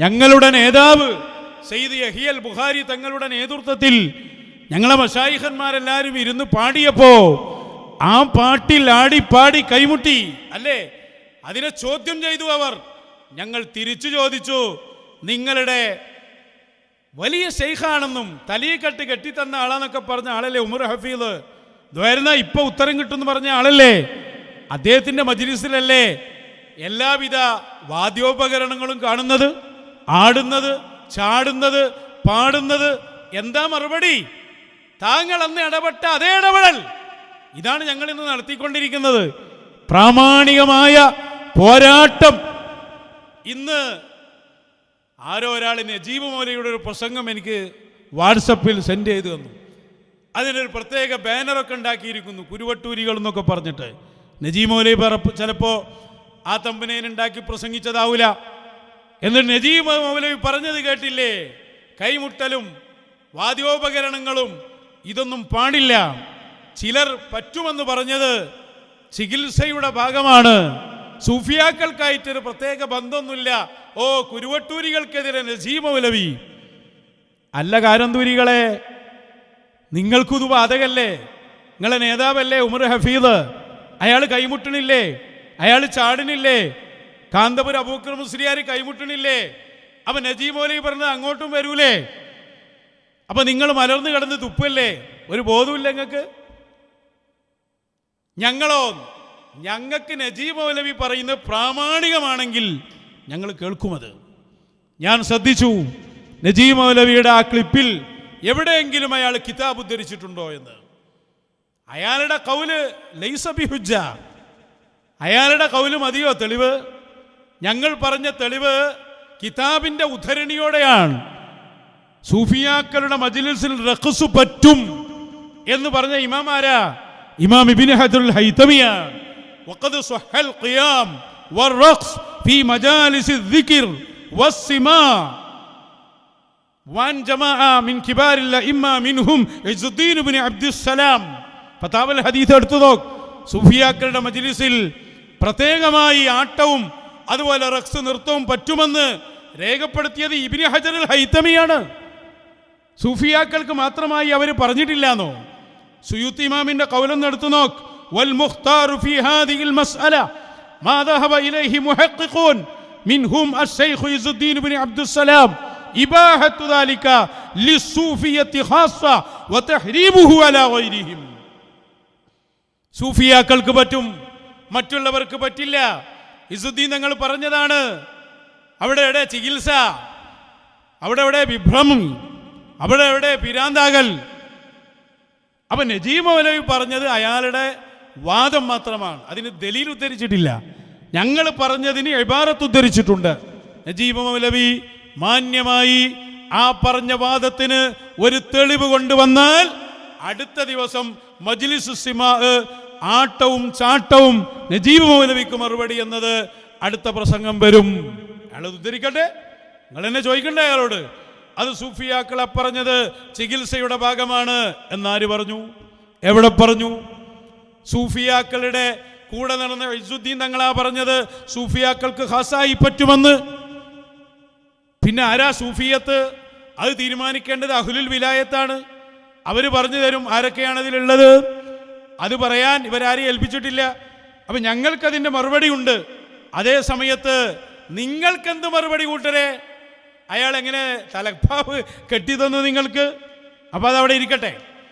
ഞങ്ങളുടെ നേതാവ് സയ്യിദ് യഹിയൽ ബുഖാരി തങ്ങളുടെ നേതൃത്വത്തിൽ ഞങ്ങളെ മശായിഖന്മാരെല്ലാവരും ഇരുന്ന് പാടിയപ്പോ ആ പാട്ടിൽ ആടിപ്പാടി കൈമുട്ടി അല്ലേ? അതിനെ ചോദ്യം ചെയ്തു അവർ. ഞങ്ങൾ തിരിച്ചു ചോദിച്ചു, നിങ്ങളുടെ വലിയ ശൈഖാണെന്നും തലീക്കെട്ട് കെട്ടിത്തന്ന ആളാന്നൊക്കെ പറഞ്ഞ ആളല്ലേ ഉമർ ഹഫീദ്? ദ്വാരുന്ന ഇപ്പൊ ഉത്തരം കിട്ടുമെന്ന് പറഞ്ഞ ആളല്ലേ? അദ്ദേഹത്തിന്റെ മജ്ലിസിലല്ലേ എല്ലാവിധ വാദ്യോപകരണങ്ങളും കാണുന്നത്, ആടുന്നത്, ചാടുന്നത്, പാടുന്നത്? എന്താ മറുപടി? താങ്കൾ അന്ന് ഇടപെട്ട അതേ ഇടപെടൽ ഇതാണ് ഞങ്ങൾ ഇന്ന് നടത്തിക്കൊണ്ടിരിക്കുന്നത്. പ്രാമാണികമായ പോരാട്ടം. ഇന്ന് ആരോ ഒരാൾ നജീബ് മൗലവിയുടെ ഒരു പ്രസംഗം എനിക്ക് വാട്സപ്പിൽ സെൻഡ് ചെയ്തു തന്നു. അതിനൊരു പ്രത്യേക ബാനറൊക്കെ ഉണ്ടാക്കിയിരിക്കുന്നു, കുരുവട്ടൂരികൾ എന്നൊക്കെ പറഞ്ഞിട്ട്. നജീബ് മൗലവി ചിലപ്പോൾ ആ തമ്പനേനുണ്ടാക്കി പ്രസംഗിച്ചതാവൂല. എന്നിട്ട് നജീബ് മൗലവി പറഞ്ഞത് കേട്ടില്ലേ? കൈമുട്ടലും വാദ്യോപകരണങ്ങളും ഇതൊന്നും പാടില്ല. ചിലർ പറ്റുമെന്ന് പറഞ്ഞത് ചികിത്സയുടെ ഭാഗമാണ്, സൂഫിയാക്കൾക്കായിട്ടൊരു പ്രത്യേക ബന്ധമൊന്നുമില്ല. ഓ, കുരുവട്ടൂരികൾക്കെതിരെ നജീബ് മൗലവി. അല്ല കാരന്തൂരികളെ, നിങ്ങൾക്കിത് ബാധകല്ലേ? നിങ്ങളെ നേതാവല്ലേ ഉമർ ഹഫീദ്? അയാൾ കൈമുട്ടണില്ലേ? അയാൾ ചാടിനില്ലേ? കാന്തപുരം അബൂബക്കർ മുസ്ലിയാർ കൈമുട്ടണില്ലേ? അപ്പൊ നജീബ് മൗലവി പറഞ്ഞത് അങ്ങോട്ടും വരൂലേ? അപ്പൊ നിങ്ങൾ മലർന്നു കിടന്ന് തുപ്പല്ലേ? ഒരു ബോധമില്ല നിങ്ങൾക്ക്? ഞങ്ങളോ, ഞങ്ങൾക്ക് നജീബ് മൗലവി പറയുന്നത് പ്രാമാണികമാണെങ്കിൽ ഞങ്ങൾ കേൾക്കുമത്. ഞാൻ ശ്രദ്ധിച്ചു നജീബ് മൗലവിയുടെ ആ ക്ലിപ്പിൽ എവിടെയെങ്കിലും അയാൾ കിതാബ് ഉദ്ധരിച്ചിട്ടുണ്ടോ എന്ന്. അയാളുടെ കൗല് ലൈസ ബിഹുജ്ജ. അയാളുടെ കൗല് മതിയോ തെളിവ്? ഞങ്ങൾ പറഞ്ഞ തെളിവ് കിതാബിന്റെ ഉദ്ധരണിയോടെയാണ്. സൂഫിയാക്കളുടെ മജ്ലിസിൽ റഖ്സ് പറ്റും എന്ന് പറഞ്ഞ ഇമാം ആരാ? ഇമാം ഇബ്നു ഹജറുൽ ഹൈതമിയാണ്. വഖദ് സ്വഹൽ ഖിയാം വറഖ്സ് ഫീ മജാലിസി الذിക്ർ വസ്സിമാ വൻ ജമാഅ മിൻ കിബാരിൽ അഇമ്മ മിൻഹും ഇസ്ദീൻ ഇബ്നു അബ്ദുസ്സലാം. ഫതാവൽ ഹദീസ് എടുത്തു നോക്ക്. സൂഫിയാക്കളുടെ മജ്ലിസിൽ പ്രത്യേകമായി ആട്ടവും അതുപോലെ റഖ്സ് നൃത്തവും പറ്റുമെന്ന് രേഖപ്പെടുത്തിയത് ഇബ്നു ഹജറുൽ ഹൈതമിയാണ്. സൂഫിയാക്കൾക്ക് മാത്രമായി അവർ പറഞ്ഞിട്ടില്ലാന്നോ? സുയൂത്തി ഇമാമിന്റെ ഖൗലൊന്ന് എടുത്തു നോക്ക്. വൽ മുഖ്താറു ഫീ ഹാദിഹിൽ മസ്അല മാ ദഹബ ഇലൈഹി മുഹഖിഖൂൻ മിൻഹും അശ്ശൈഖ് ഇസ്ദീൻ ഇബ്നു അബ്ദുസ്സലാം ഇബാഹത്തു ദാലിക ലിസ്സൂഫിയ്യത്തി ഖാസ്സ വതഹ്രീമുഹു അലാ ഗൈരിഹിം. സൂഫിയാക്കൾക്ക് പറ്റും, മറ്റുള്ളവർക്ക് പറ്റില്ല. ഇസ്ദീൻ തങ്ങൾ പറഞ്ഞതാണ്. അവിടെ എവിടെ ചികിത്സ? അവിടെ എവിടെ വിഭ്രമം? അവിടെ എവിടെ പിരാന്താകൽ? അപ്പൊ നജീബ് മൗലവി പറഞ്ഞത് അയാളുടെ വാദം മാത്രമാണ്, അതിന് ദലീൽ ഉദ്ധരിച്ചിട്ടില്ല. ഞങ്ങൾ പറഞ്ഞതിന് ഇബാറത്ത് ഉദ്ധരിച്ചിട്ടുണ്ട്. നജീബ് മൗലവി മാന്യമായി ആ പറഞ്ഞ വാദത്തിന് ഒരു തെളിവ് കൊണ്ടുവന്നാൽ അടുത്ത ദിവസം മജ്ലിസ് സിമാ ആട്ടവും ചാട്ടവും നജീബ് മൗലവിക്ക് മറുപടി എന്നത് അടുത്ത പ്രസംഗം വരും. അയാൾ ഉദ്ധരിക്കട്ടെ, നിങ്ങൾ എന്നെ ചോദിക്കണ്ടേ അയാളോട്? അത് സൂഫിയാക്കളെ പറഞ്ഞത് ചികിത്സയുടെ ഭാഗമാണ് എന്നാര് പറഞ്ഞു? എവിടെ പറഞ്ഞു? സൂഫിയാക്കളുടെ കൂടെ നടന്ന ഇസ്ദീൻ തങ്ങളാ പറഞ്ഞത് സൂഫിയാക്കൾക്ക് ഖാസായി പറ്റുമെന്ന്. പിന്നെ ആരാ സൂഫിയത്ത്? അത് തീരുമാനിക്കേണ്ടത് അഹ്ലുൽ വിലായത്താണ്. അവർ പറഞ്ഞു തരും ആരൊക്കെയാണ് അതിലുള്ളത്. അത് പറയാൻ ഇവരാരെയും ഏൽപ്പിച്ചിട്ടില്ല. അപ്പൊ ഞങ്ങൾക്കതിൻ്റെ മറുപടി ഉണ്ട്. അതേ സമയത്ത് നിങ്ങൾക്കെന്ത് മറുപടി കൂട്ടരെ? അയാൾ എങ്ങനെ തലപ്പാവ് കെട്ടി തന്നു നിങ്ങൾക്ക്? അപ്പൊ അതവിടെ ഇരിക്കട്ടെ.